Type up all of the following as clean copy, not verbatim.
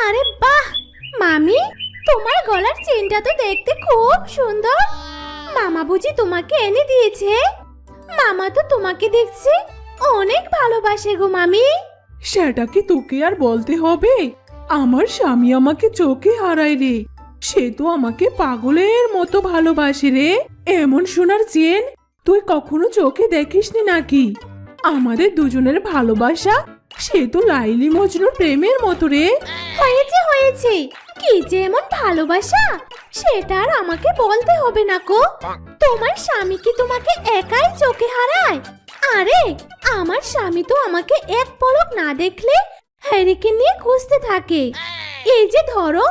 আরে বাহ মামি, তোমার গলার চেনটা তো দেখতে খুব সুন্দর। মামা বুঝি তোমাকে এনে দিয়েছে? মামা তো তোমাকে দেখছি অনেক ভালোবাসে গো মামি। সেটা কি তোকে আর বলতে হবে? আমার স্বামী আমাকে চোখে হারায় রে। সে তো আমাকে পাগলের মতো ভালোবাসে রে। এমন সোনার চেন তুই কখনো চোখে দেখিসনি নাকি? আমাদের দুজনের ভালোবাসা সে তো লাইলি মজনুর প্রেমের মতো রে। হয়েছে হয়েছে, কি যে এমন ভালোবাসা সেটা আর আমাকে বলতে হবে না গো। তোমার স্বামী কি তোমাকে একাই চোখে হারায়? আরে আমার স্বামী তো আমাকে এক পলক না দেখলে হ্যারিকেন নিয়ে খুঁজতে থাকে। এই যে ধরো,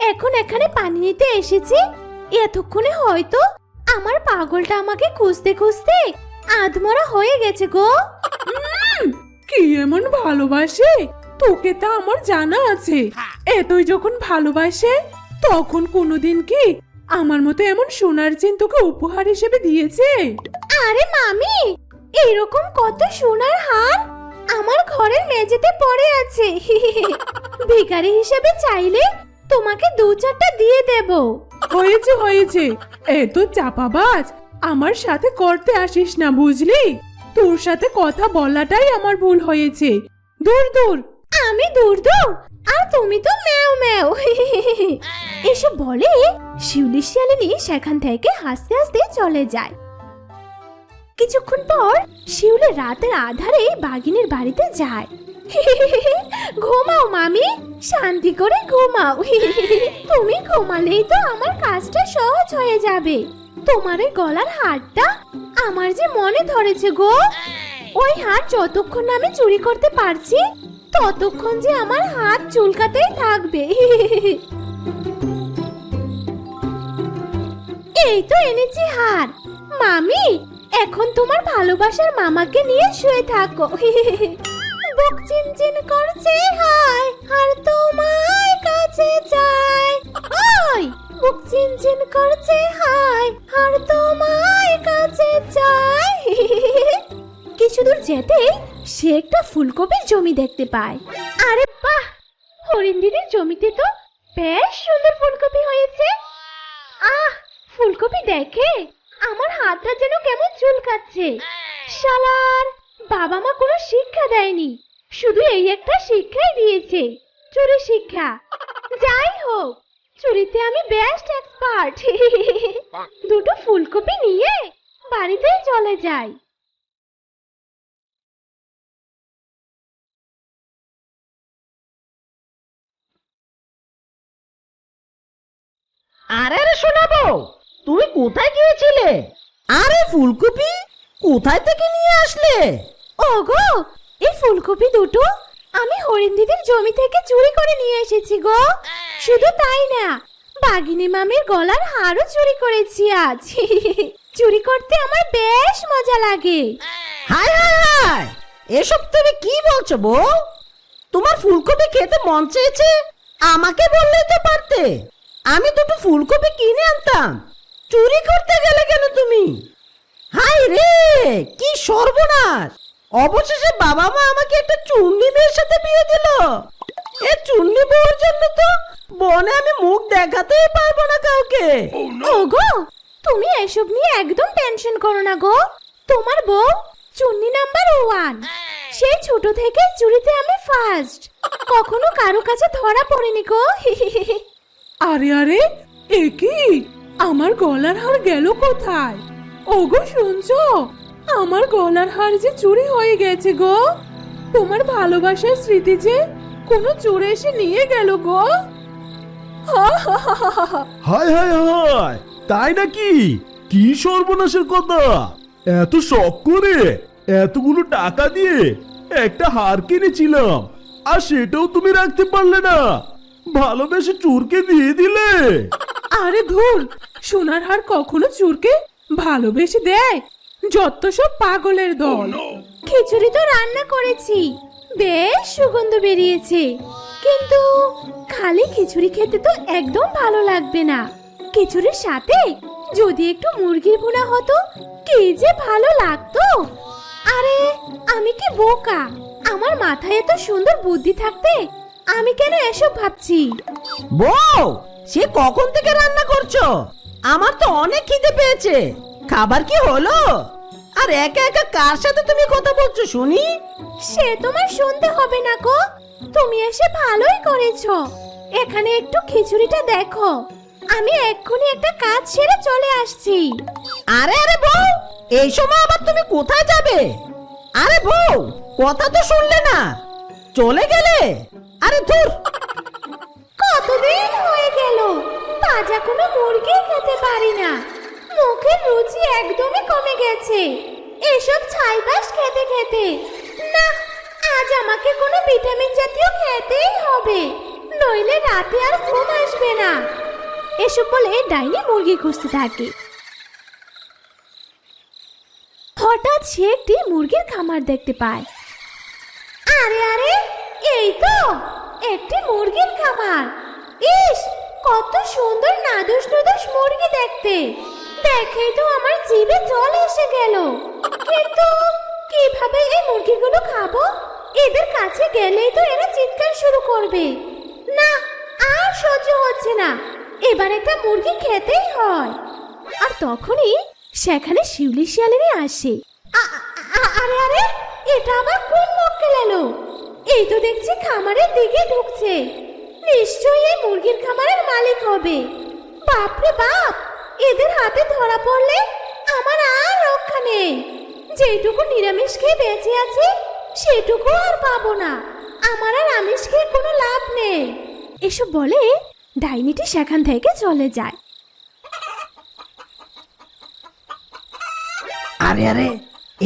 এখন এখানে পানি নিতে এসেছি, এতক্ষণে হয়তো আমার পাগলটা আমাকে খুঁজতে খুঁজতে আধমরা হয়ে গেছে গো। কি এমন ভালোবাসে তোকে তা আমার জানা আছে। এতই যখন ভালোবাসে তখন কোনোদিন কি আমার মতো এমন সোনার চেন তোকে উপহার হিসেবে দিয়েছে? আরে মামি, এরকম কত সোনার হার আমার ঘরের মেঝেতে পড়ে আছে। ভিখারি হিসেবে চাইলে তোমাকে দু চারটা দিয়ে দেব। হয়েছে হয়েছে, এত চাপাবাজ আমার সাথে করতে আসিস না বুঝলি? তোর সাথে কথা বলাটাই আমার ভুল হয়েছে। দূর দূর। আমি দূর দূর আর তুমি তো ম্যাও ম্যাও। এসব বলে শিউলি শিয়ালিনী সেখান থেকে হাসতে হাসতে চলে যায়। কিছুক্ষণ পর শিউলি রাতের আধারে বাঘিনীর বাড়িতে যায়। ঘুমাও মামি, শান্তি করে ঘুমাও। তুমি ঘুমালেই তো আমার কাজটা সহজ হয়ে যাবে। তোমার এই গলার হারটা আমার যে মনে ধরেছে গো। ওই হার যতক্ষণ আমি চুরি করতে পারছি ততক্ষণ যে আমার হাত চুলকাতেই থাকবে। এই তো এনেছি হার। মামি, এখন তোমার ভালোবাসার মামাকে নিয়ে শুয়ে থাকো। বুক চিনচিন করছে হায়, আর তোমায় কাছে চাই। ওই বুক চিনচিন করছে হায়, আর তোমায় কাছে চাই। কিছু দূর যেতেই সে একটা ফুলকপির জমি দেখতে পায়। আরে বাহ, হরিণ দিদির জমিতে তো বেশ সুন্দর ফুলকপি হয়েছে। আহ, ফুলকপি দেখে আমার হাতটা যেন কেমন চুলকাচ্ছে। শালার বাবা মা কোনো শিক্ষা দেয়নি, শুধু এই একটা শিক্ষাই দিয়েছে, চুরি শিক্ষা। যাই হোক, চুরিতে আমি বেস্ট এক্সপার্ট। দুটো ফুলকপি নিয়ে বাড়িতে চলে যাই। আরে আরে শোনাবো, তুমি কোথায় গিয়েছিলে? আরে ফুলকপি কোথায় থেকে নিয়ে আসলে? ওগো, এই ফুলকপি দুটো আমি হরিণ দিদির জমি থেকে চুরি করে নিয়ে এসেছি গো। শুধু তাই না, বাঘিনী মামির গলার হারও চুরি করেছি আজ। চুরি করতে আমার বেশ মজা লাগে। হায় হায় হায়, এসব তুমি কি বলছো বউ? তোমার ফুলকপি খেতে মন চেয়েছে, আমাকে বললেই তো পারতে, আমি দুটো ফুলকপি কিনে আনতাম। চুরি করতে গেলে কেন তুমি? হায় রে, কি সর্বনাশ! অবশেষে বাবা মা আমাকে একটা চুন্নি মেয়ের সাথে বিয়ে দিল। এ চুন্নি বউর জন্য তো বনে আমি মুখ দেখাতেই পারবো না কাউকে। ওগো, তুমি এসব নিয়ে একদম টেনশন করো না গো। তোমার বউ চুন্নি নাম্বার 1। সেই ছোট থেকে চুরিতে আমি ফার্স্ট, কখনো কারো কাছে ধরা পড়েনি গো। আরে আরে, এ কি? আমার গলার হার গেল কোথায়? ওগো শুনছো? আমার গলার হার যে চুরি হয়ে গেছে গো। তোমার ভালোবাসার স্মৃতি যে কোনো চোর এসে নিয়ে গেল গো। হায় হায় হায়, তাই নাকি? কি সর্বনাশের কথা! এত শখ করে এতগুলো টাকা দিয়ে একটা হার কিনেছিলাম, আর সেটাও তুমি রাখতে পারলে না, ভালোবেসে চোরকে দিয়ে দিলে। আরে ধুর, সোনার হার কখনো চোরকে ভালোবেসে দেয়? যত সব পাগলের দল। খিচুড়ি তো রান্না করেছি, বেশ সুগন্ধ বেরিয়েছে, কিন্তু খালি খিচুড়ি খেতে তো একদম ভালো লাগবে না। খিচুড়ির সাথে যদি একটু মুরগির ভুনা হতো কি যে ভালো লাগতো। আরে আমি কি বোকা, আমার মাথায় এত সুন্দর বুদ্ধি থাকতে আমি কেন এসব ভাবছি? বউ, সে কখন থেকে রান্না করছো? আমার তো অনেক খিদে পেয়েছে। খাবার কি হলো? আর একা একা কার সাথে তুমি কথা বলছো শুনি? সে তোমার শুনতে হবে না গো, তুমি এসে ভালোই করেছো। এখানে একটু খিচুড়িটা দেখো, আমি এক্ষুনি একটা কাজ সেরে চলে আসছি। আরে আরে বউ, এই সময় আবার তুমি কোথায় যাবে? আরে বউ, কথা তো শুনলে না, চলে গেলে? আরে ধুর। কতদিন হয়ে গেল তাজা কোনো মুরগি খেতে পারি না, মুখের রুচি একদমই কমে গেছে এসব ছাইবাস খেতে খেতে। না, আজ আমাকে কোনো ভিটামিন জাতীয় খেতেই হবে, নইলে রাতে আর ঘুম আসবে না। এসব বলে ডাইনি মুরগি খুঁজতে থাকে। হঠাৎ সে একটি মুরগির খামার দেখতে পায়। আরে আরে, এই তো একটি মুরগির খামার। ইস, কত সুন্দর নাদুস নুদুস মুরগি দেখতে, দেখেই তো আমার জিভে জল এসে গেল। কিন্তু কিভাবে এই মুরগিগুলো খাবো? এদের কাছে গেলেই তো এরা চিৎকার শুরু করবে। না, আর সহ্য হচ্ছে না, এবার একটা মুরগি খেতেই হয়। আর তখনই সেখানে শিউলি শিয়ালিনী আসে। আরে আরে, এটা আবার কোন মক্কেল এলো? এই তো দেখছি খামারের দিকে ঢুকছে, নিশ্চয়ই এই মুরগির খামারের মালিক হবে। বাপরে বাপ, এদের হাতে ধরা পড়লে আমার আর রক্ষা নেই। যেটুকু নিরামিষ খেয়ে বেঁচে আছে সেটুকু আর পাবো না, আমার আর আমিষ খেয়ে কোনো লাভ নেই। এসব বলে ডাইনিটি সেখান থেকে চলে যায়। আরে আরে,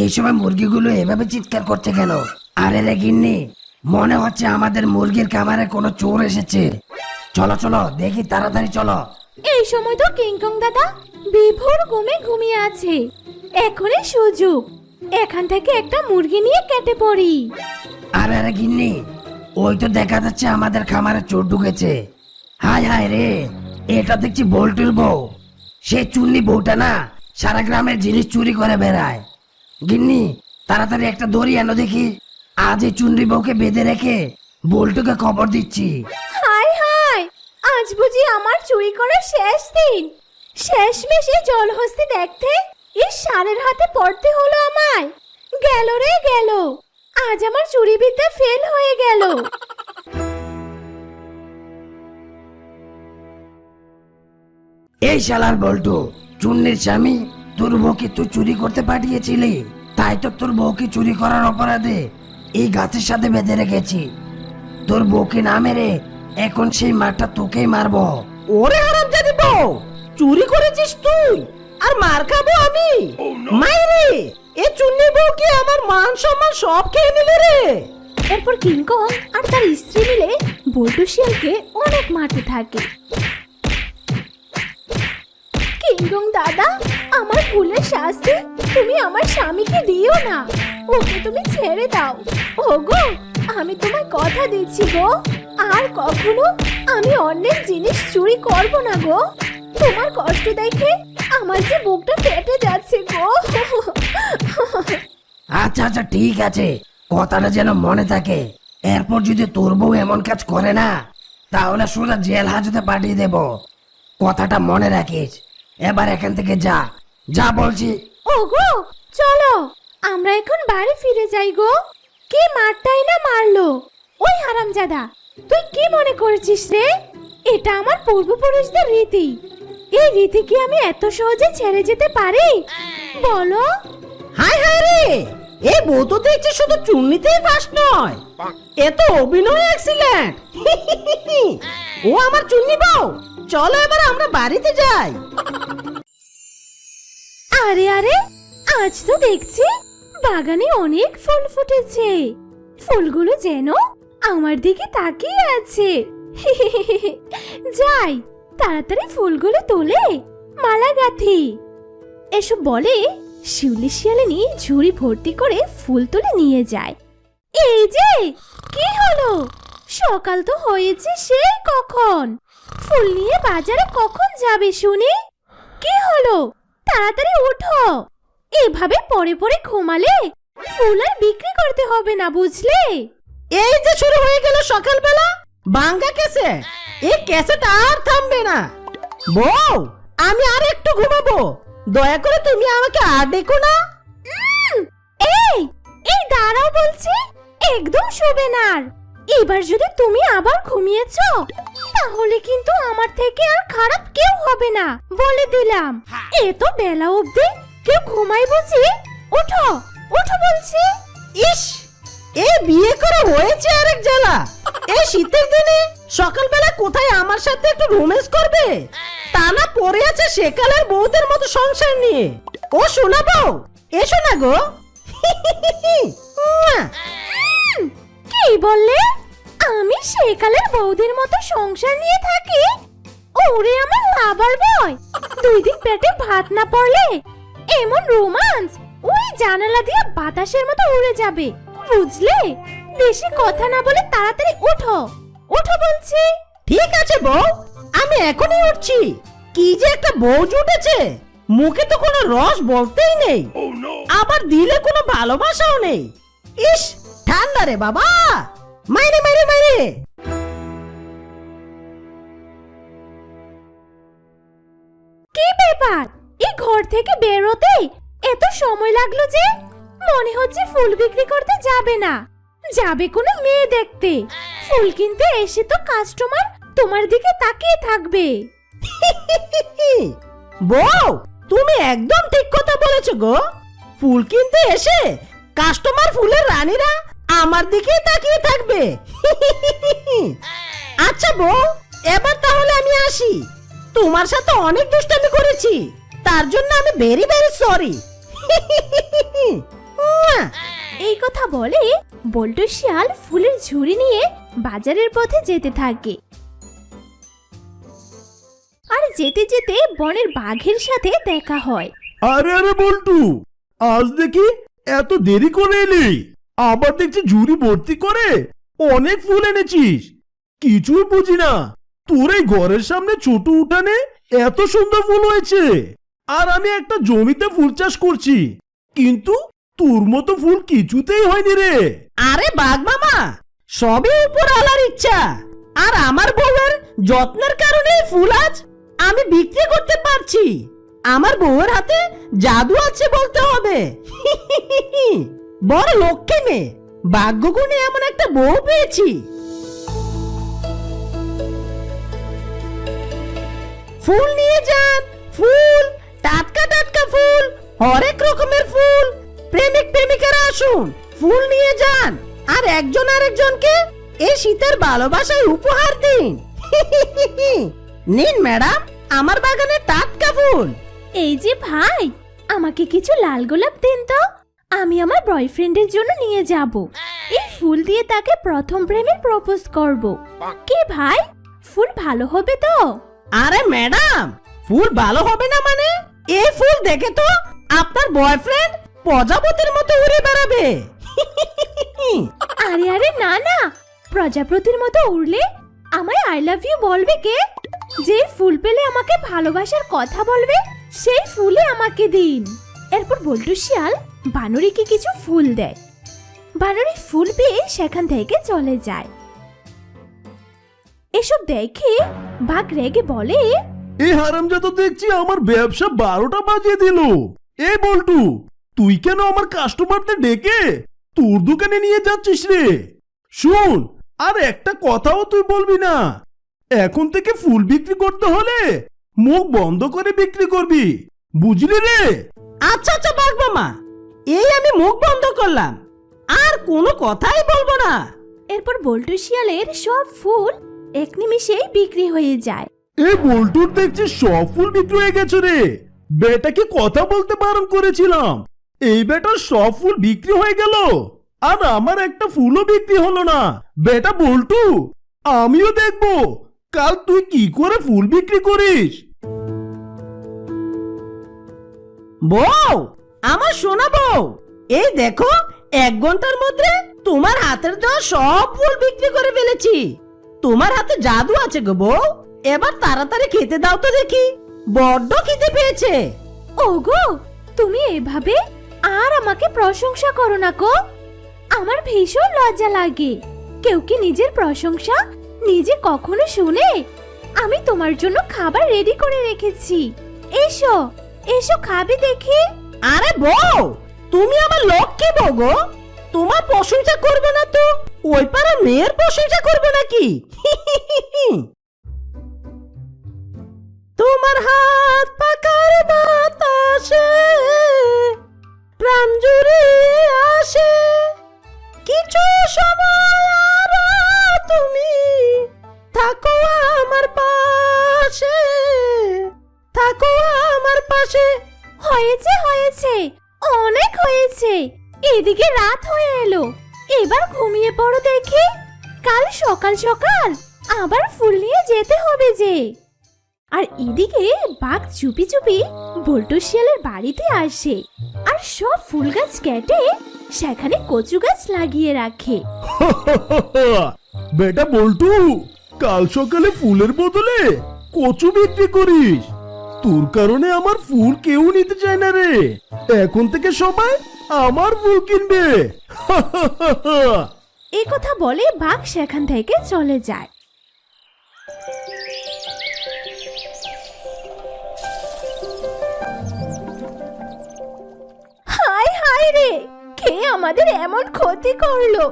এই সময় মুরগিগুলো এভাবে চিৎকার করছে কেন? আরে রে গিন্নি, মনে হচ্ছে আমাদের মুরগির খামারে কোনো চোর এসেছে। চলো চলো দেখি, তাড়াতাড়ি চলো। এই সময় তো কিংকং দাদা বিভোর ঘুমে ঘুমিয়ে আছে, এখনই সুযোগ, এখান থেকে একটা মুরগি নিয়ে কেটে পড়ি। আরে আরে গিন্নি, ওই তো দেখা যাচ্ছে আমাদের খামারে চোর ঢুকেছে। হায় হায় রে, এটা দেখছি বল্টুর বউ। সে চুন্নি বউটা না, সারা গ্রামের জিনিস চুরি করে বেড়ায়। গিন্নি, তাড়াতাড়ি একটা দড়ি এনো দেখি, আজ এই চুন্নি বউকে বেঁধে রেখে বল্টুকে খবর দিচ্ছি। হায় হায়, আজ বুঝি আমার চুরি করার শেষ দিন। শেষমেশে জলহস্তি দেখতে এই ষাঁড়ের হাতে পড়তে হলো আমায়। গেল রে গেল, আজ আমার চুরি বিদ্যা ফেল হয়ে গেল। এই শালার বল্টু, চুন্নির স্বামী, তোর বউকে তুই চুরি করতে পাঠিয়েছিলি, তাই তো তোর বউকে চুরি করার অপরাধে এই গাছের সাথে বেঁধে রেখেছি। তোর বউকে না মেরে এখন সেই মারটা তোকেই মারবো। ওরে হারামজাদি বউ, চুরি করেছিস তুই আর মার খাবো আমি? মাইরে, এ চুন্নি বউ কি আমার মান সম্মান সব খেয়ে নিলে রে? এরপর কিংকং আর তার স্ত্রী মিলে বল্টু শিয়ালকে অনেক মারতে থাকে। কিংকং দাদা, আমার ভুলের শাস্তি তুমি আমার স্বামীকে দিও না, ওকে তুমি ছেড়ে দাও। ওগো, আমি তোমায় কথা দিচ্ছি গো, আর কখনো আমি অন্যের জিনিস চুরি করব না গো। তোমার কষ্ট দেখে আমার যে বুকটা ফেটে যাচ্ছে গো। আচ্ছা আচ্ছা ঠিক আছে, কথাটা যেন মনে থাকে। এরপর যদি তোর বউ এমন কাজ করে না, তাহলে সোজা জেল হাজতে পাঠিয়ে দেব। কথাটা মনে রাখিস। এবার এখান থেকে যা, যা বলছি। ওগো, চলো আমরা এখন বাড়ি ফিরে যাই গো। কি মারটাই না মারলো ওই হারামজাদা। তুই কি মনে করেছিস রে? এটা আমার পূর্বপুরুষদের রীতি, এই রীতি কি আমি এত সহজে ছেড়ে যেতে পারি বলো? হায় হায় রে, এই বউ তো দেখছি শুধু চুন্নিতেই ফার্স্ট নয়, এ তো অভিনয় এক্সিলেন্ট। ও আমার চুন্নি বউ, চলো এবার আমরা বাড়িতে যাই। আরে আরে, আজ তো দেখছি বাগানে অনেক ফুল ফুটেছে, ফুলগুলো যেন আমার দিকে তাকিয়ে আছে। যাই, তাড়াতাড়ি ফুলগুলো তোলে মালা গাঁথি। এসব বলে শিউলি শিয়ালিনী ঝুড়ি ভর্তি করে ফুল তুলে নিয়ে যায়। এই যে, কি হলো? সকাল তো হয়েছে সেই কখন, ফুল নিয়ে বাজারে কখন যাবে শুনি? কি হলো? তাড়াতাড়ি উঠো, এভাবে পরে পরে ঘুমালে ফুল আর বিক্রি করতে হবে না, বুঝলে? এই যে শুরু হয়ে গেল সকালবেলা, বাঙ্গা ক্যাসেট, এই ক্যাসেট আর থামবে না। বউ, আমি আর একটু ঘুমাবো, দয়া করে তুমি আমাকে আর ডেকো না। এই এই দাঁড়াও বলছি, একদম শোবে না আর। এবার যদি তুমি আবার ঘুমিয়েছো তাহলে কিন্তু আমার থেকে আর খারাপ কেউ হবে না, বলে দিলাম। এত বেলা অবধি কেউ ঘুমাই বুঝি? ওঠো ওঠো বলছি। ইস, এই বিয়ে করে হয়েছে আরেক জ্বালা। এই শীতের দিনে সকালবেলা কোথায় আমার সাথে একটু রোম্যান্স করবে? তা না পড়ে আছে সেকালের বউদের মতো সংসার নিয়ে। ও শোনা বউ, এসো না গো। কি বললে? আমি সেকালের বৌদির মতো সংসার নিয়ে থাকি? ওরে আমার লাভার বয়, 2 দিন পেটে ভাত না পড়লে এমন রোমান্স ওই জানালা দিয়ে বাতাসের মতো উড়ে যাবে, বুঝলে? বেশি কথা না বলে তাড়াতাড়ি ওঠো ওঠো বলছি। ঠিক আছে বউ, আমি এখনই উঠছি। কি যে একটা বউ জুটেছে, মুখে তো কোনো রস বলতেই নেই, আবার দিলে কোনো ভালোবাসাও নেই। ইস, ঠান্ডা রে বাবা, মাইরে মাইরে মাইরে। কি ব্যাপার, এই ঘর থেকে বের হতে এত সময় লাগলো যে? মনে হচ্ছে ফুল বিক্রি করতে যাবে না, যাবে কোনো মেয়ে দেখতে। ফুল কিনতে এসে তো কাস্টমার তোমার দিকে তাকিয়ে থাকবে। বউ, তুমি একদম ঠিক কথা বলেছো গো। ফুল কিনতে এসে কাস্টমার ফুলের রানীরা আমার দিকে তাকিয়ে থাকবে। আচ্ছা বউ, এবার তাহলে আমি আসি। তোমার সাথে অনেক দুষ্টামি করেছি, তার জন্য আমি ভেরি ভেরি সরি। এই কথা বলে বল্টু শিয়াল ফুলের ঝুড়ি নিয়ে বাজারের পথে যেতে থাকে। আর যেতে যেতে বনের বাঘের সাথে দেখা হয়। আরে আরে বল্টু, আজ দেখি এত দেরি করে এলি। আবার দেখছি ঝুড়ি ভর্তি করে অনেক ফুল এনেছিস। কিছুই বুঝি না, তোর এই ঘরের সামনে ছোট উঠানে এত সুন্দর ফুল হয়েছে, আর আমি একটা জমিতে ফুল চাষ করছি, কিন্তু তোর মতো ফুল কিছুতেই হয়নি রে। আরে বাঘ মামা, সবই উপর আলার ইচ্ছা, আর আমার বউয়ের যত্নের কারণে এই ফুল আজ আমি বিক্রি করতে পারছি। আমার বউয়ের হাতে জাদু আছে বলতে হবে। বড় লক্ষ্মী মেয়ে, ভাগ্যগুণে এমন একটা বউ পেয়েছি। ফুল নিয়ে যান, ফুল, টাটকা টাটকা ফুল, হরেক রকমের ফুল। প্রেমিক প্রেমিকারা আসুন, ফুল নিয়ে যান, আর একজন আরেকজনকে এই শীতের ভালোবাসায় উপহার দিন। নিন ম্যাডাম, আমার বাগানে টাটকা ফুল। এই যে ভাই, আমাকে কিছু লাল গোলাপ দিন তো, আমি আমার বয়ফ্রেন্ডের জন্য নিয়ে যাব। এই ফুল দিয়ে তাকে প্রথম প্রেমে প্রপোজ করব। কি ভাই, ফুল ভালো হবে তো? আরে ম্যাডাম, ফুল ভালো হবে না মানে? এই ফুল দেখে তো আপনার বয়ফ্রেন্ড প্রজাপতির মতো উড়ে বেড়াবে। আরে আরে না না, প্রজাপতির মতো উড়লে আমায় আই লাভ ইউ বলবে কে? যে ফুল পেলে আমাকে ভালোবাসার কথা বলবে সেই ফুলে আমাকে দিন। এরপর বল্টু শিয়াল বানরীকে কিছু ফুল দেয়। বানরী ফুল পেয়ে সেখান থেকে চলে যায়। এসব দেখে বাঘ রেগে বলে, এই হারামজাদা দেখছি আমার ব্যবসা 12টা বাজিয়ে দিল। এই বল্টু, তুই কেন আমার কাস্টমারদের ডেকে তোর দোকানে নিয়ে যাচ্ছিস রে? শুন, আর একটা কথাও তুই বলবি না। এখন থেকে ফুল বিক্রি করতে হলে মুখ বন্ধ করে বিক্রি করবি, বুঝলি রে? আচ্ছা আচ্ছা বাঘ মামা, এই আমি মুখ বন্ধ করলাম, আর কোনো কথাই বলবো না। এরপর বল্টু শিয়ালের সব ফুল এক নিমিষেই বিক্রি হয়ে যায়। এই বল্টুর দেখছি সব ফুল বিক্রি হয়ে গেছে রে। বেটাকে কথা বলতে বারণ করেছিলাম, এই বেটার সব ফুল বিক্রি হয়ে গেল, আর আমার একটা ফুলও বিক্রি হলো না। বেটা বল্টু, আমিও দেখবো কাল তুই কি করে ফুল বিক্রি করিস। বউ, আমার সোনা বউ, এই দেখো 1 ঘন্টার মধ্যে তোমার হাতের দেওয়া সব ফুল বিক্রি করে ফেলেছি। তোমার হাতে জাদু আছে গো বউ, এবার তাড়াতাড়ি খেতে দাও তো দেখি, বড্ড খিদে পেয়েছে। ওগো, তুমি এভাবে আর আমাকে প্রশংসা করো না গো, আমার ভীষণ লজ্জা লাগে। কেউ কি নিজের প্রশংসা নিজে কখনো শুনে? আমি তোমার জন্য খাবার রেডি করে রেখেছি। এসো এসো, খাবে দেখি। আরে বউ, তুমি আমার লক্ষ্মী বউ গো। তোমার প্রশংসা করবে না তো ওই পাড়ার মেয়ের প্রশংসা করবে নাকি? তোমার হাত পাকার বাতাসে প্রাণ জুড়ে আসে, কিছু সময় আরো তুমি থাকো আমার পাশে, থাকো আমার পাশে। হয়েছে হয়েছে, অনেক হয়েছে। এদিকে রাত হয়ে এলো, এবার ঘুমিয়ে পড়ো দেখি। কাল সকাল সকাল আবার ফুল নিয়ে যেতে হবে যে। আর এদিকে বাঘ চুপি চুপি বল্টু শিয়ালের বাড়িতে আসে আর সব ফুল গাছ কেটে সেখানে কচু গাছ লাগিয়ে রাখে। বেটা বল্টু, কাল সকালে ফুলের বদলে কচু বিক্রি করিস? তোর কারণে আমার ফুল কেউ নিতে চায় না রে। এখন থেকে সবাই আমার ফুল কিনবে। এ কথা বলে বাঘ সেখান থেকে চলে যায়। হায় হায় রে, কে আমাদের এমন ক্ষতি করলো?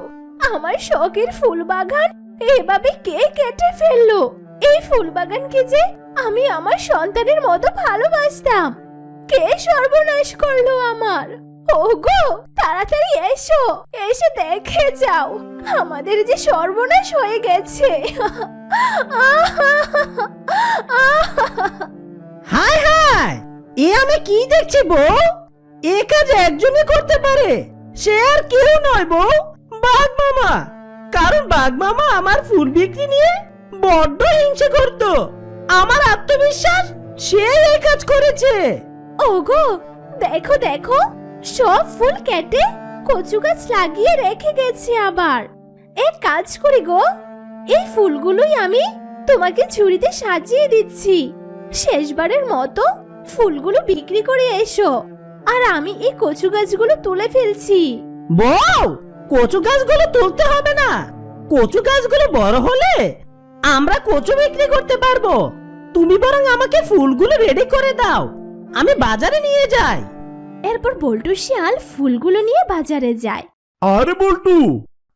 আমার শখের ফুল বাগান এভাবে কে কেটে ফেললো? এই ফুল বাগানকে যে আমি আমার সন্তানের মতো ভালোবাসতাম, কে সর্বনাশ করলো আমার? ওগো, তাড়াতাড়ি এসো, এসে দেখে যাও আমাদের যে সর্বনাশ হয়ে গেছে। হায় হায়, এ আমি কি দেখছি বউ? এ কাজ একজনই করতে পারে, সে আর কেউ নয় বউ, বাঘ মামা। কারণ বাঘ মামা আমার ফুল বিক্রি নিয়ে বড্ড হিংসে করত। আমার আত্মবিশ্বাস সে এই কাজ করেছে। ওগো, দেখো দেখো, সব ফুল কেটে কচু গাছ লাগিয়ে রেখে গেছে আবার। এক কাজ করি গো, এই ফুলগুলোই আমি তোমাকে ঝুড়িতে সাজিয়ে দিচ্ছি। শেষবারের মতো ফুলগুলো বিক্রি করে এসো, আর আমি এই কচু গাছগুলো তুলে ফেলছি। বউ, কচু গাছগুলো তুলতে হবে না। কচু গাছগুলো বড় হলে আমরা কচু বিক্রি করতে পারবো। তুমি বরং আমাকে ফুলগুলো রেডি করে দাও, আমি বাজারে নিয়ে যাই। এরপর বল্টু শিয়াল ফুলগুলো নিয়ে বাজারে যায়। আরে বল্টু,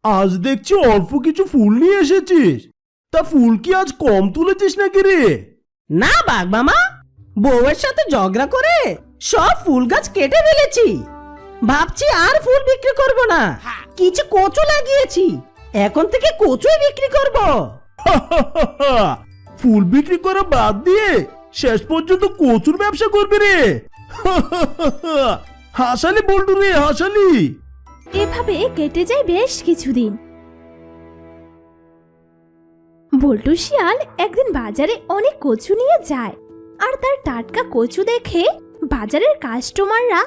আজ দেখছি অল্প কিছু ফুল নিয়ে এসেছিস। তা ফুল কি আজ কম তুলেছিস নাকি রে? না বাঘ মামা, বউয়ের সাথে ঝগড়া করে সব ফুল গাছ কেটে ফেলেছি। ভাবছি আর ফুল বিক্রি করব না, কিছু কচু লাগিয়েছি, এখন থেকে কচুই বিক্রি করব। ফুল বিক্রি করা বাদ দিয়ে শেষ পর্যন্ত কচুর ব্যবসা করবি রে? হাসালি বল্টু রে, হাসালি। এভাবে কেটে যায় বেশ কিছুদিন। বল্টু শিয়াল একদিন বাজারে অনেক কচু নিয়ে যায়, আর তার টাটকা কচু দেখে বাজারের কাস্টমাররা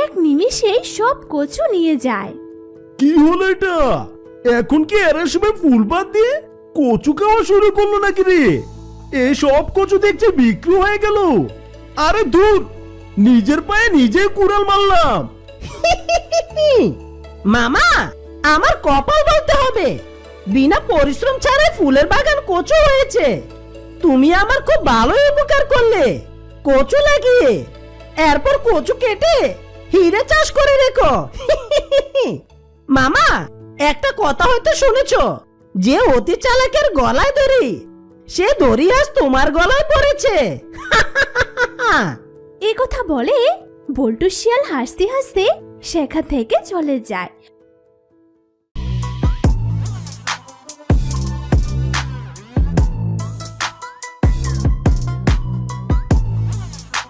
এক নিমিষেই সব কচু নিয়ে যায়। কি হলো এটা? এখন কি এরা সবাই ফুল বাদ দিয়ে কচু খাওয়া শুরু করলো নাকি রে? এই সব কচু দেখছে বিক্রি হয়ে গেল। আরে দূর, নিজের পায়ে নিজে কুড়াল মারলাম। মামা, আমার কপাল বলতে হবে, বিনা পরিশ্রম ছাড়াই ফুলের বাগান কচু হয়েছে। তুমি আমার খুব ভালোই উপকার করলে কচু লাগিয়ে। এরপর কচু কেটে হিরে চাষ করে রেখো। মামা, একটা কথা হয়তো শুনেছো, যে অতি চালাকের গলায় দড়ি, সে দড়ি আজ তোমার গলায় পড়েছে। এ কথা বলে বল্টু শিয়াল হাসতে হাসতে সেখান থেকে চলে যায়।